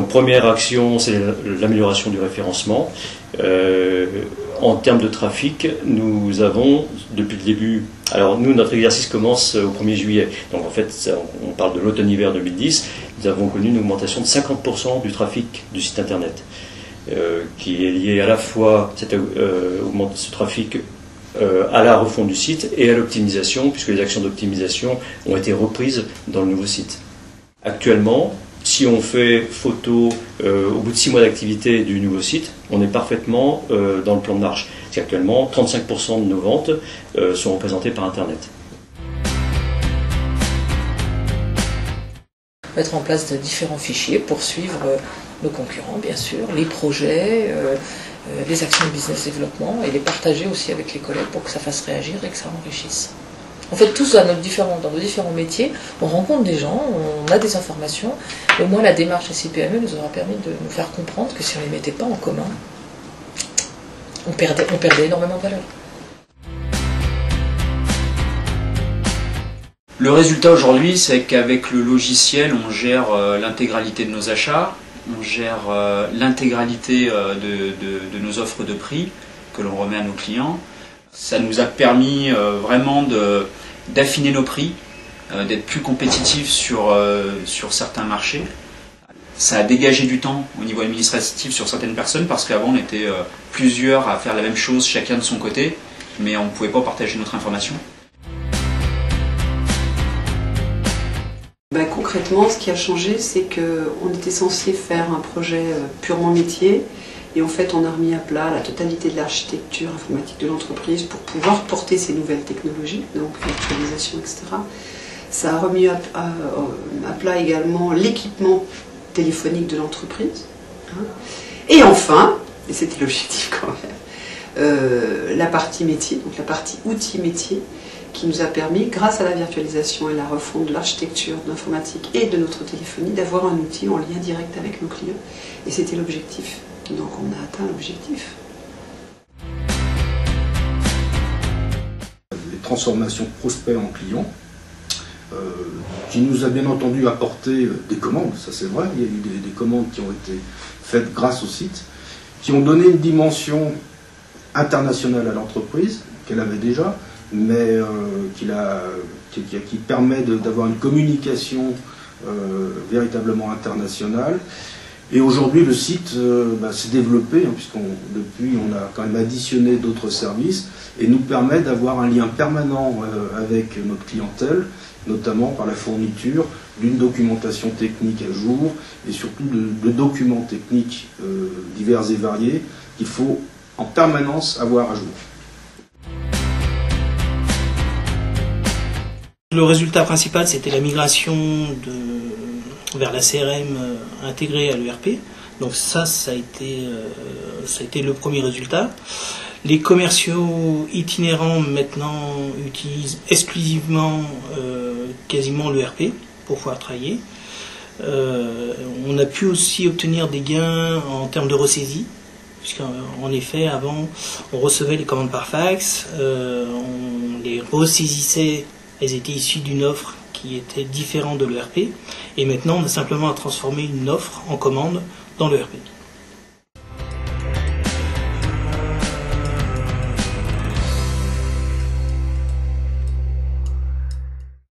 Première action, c'est l'amélioration du référencement. En termes de trafic, nous avons, depuis le début, alors nous, notre exercice commence au 1er juillet, donc en fait, on parle de l'automne-hiver 2010, nous avons connu une augmentation de 50% du trafic du site internet, qui est lié à la fois, ce trafic, à la refonte du site et à l'optimisation, puisque les actions d'optimisation ont été reprises dans le nouveau site. Actuellement, si on fait photo au bout de 6 mois d'activité du nouveau site, on est parfaitement dans le plan de marche. Actuellement, 35% de nos ventes sont représentées par Internet. Mettre en place de différents fichiers pour suivre nos concurrents, bien sûr, les projets, les actions de business développement et les partager aussi avec les collègues pour que ça fasse réagir et que ça enrichisse. En fait, tous dans nos différents métiers, on rencontre des gens, on a des informations. Au moins, la démarche SIPME nous aura permis de nous faire comprendre que si on ne les mettait pas en commun, on perdait énormément de valeur. Le résultat aujourd'hui, c'est qu'avec le logiciel, on gère l'intégralité de nos achats, on gère l'intégralité de nos offres de prix que l'on remet à nos clients. Ça nous a permis vraiment d'affiner nos prix, d'être plus compétitifs sur certains marchés. Ça a dégagé du temps au niveau administratif sur certaines personnes parce qu'avant on était plusieurs à faire la même chose, chacun de son côté, mais on ne pouvait pas partager notre information. Concrètement, ce qui a changé, c'est qu'on était censé faire un projet purement métier. Et en fait, on a remis à plat la totalité de l'architecture informatique de l'entreprise pour pouvoir porter ces nouvelles technologies, donc virtualisation, etc. Ça a remis à plat également l'équipement téléphonique de l'entreprise. Et enfin, et c'était l'objectif quand même, la partie métier, donc la partie outils métier, qui nous a permis, grâce à la virtualisation et la refonte de l'architecture de l'informatique et de notre téléphonie, d'avoir un outil en lien direct avec nos clients. Et c'était l'objectif. Donc on a atteint l'objectif. Les transformations prospects en clients, qui nous a bien entendu apporté des commandes, ça c'est vrai, il y a eu des commandes qui ont été faites grâce au site, qui ont donné une dimension internationale à l'entreprise, qu'elle avait déjà, mais qui permet d'avoir une communication véritablement internationale. Et aujourd'hui, le site s'est développé, depuis on a quand même additionné d'autres services, et nous permet d'avoir un lien permanent avec notre clientèle, notamment par la fourniture d'une documentation technique à jour, et surtout de documents techniques divers et variés qu'il faut en permanence avoir à jour. Le résultat principal, c'était la migration vers la CRM intégrée à l'ERP. Donc ça a été le premier résultat. Les commerciaux itinérants maintenant utilisent exclusivement quasiment l'ERP pour pouvoir travailler. On a pu aussi obtenir des gains en termes de ressaisie, puisqu'en effet avant on recevait les commandes par fax, on les ressaisissait, elles étaient issues d'une offre qui était différent de l'ERP, et maintenant on a simplement à transformer une offre en commande dans l'ERP.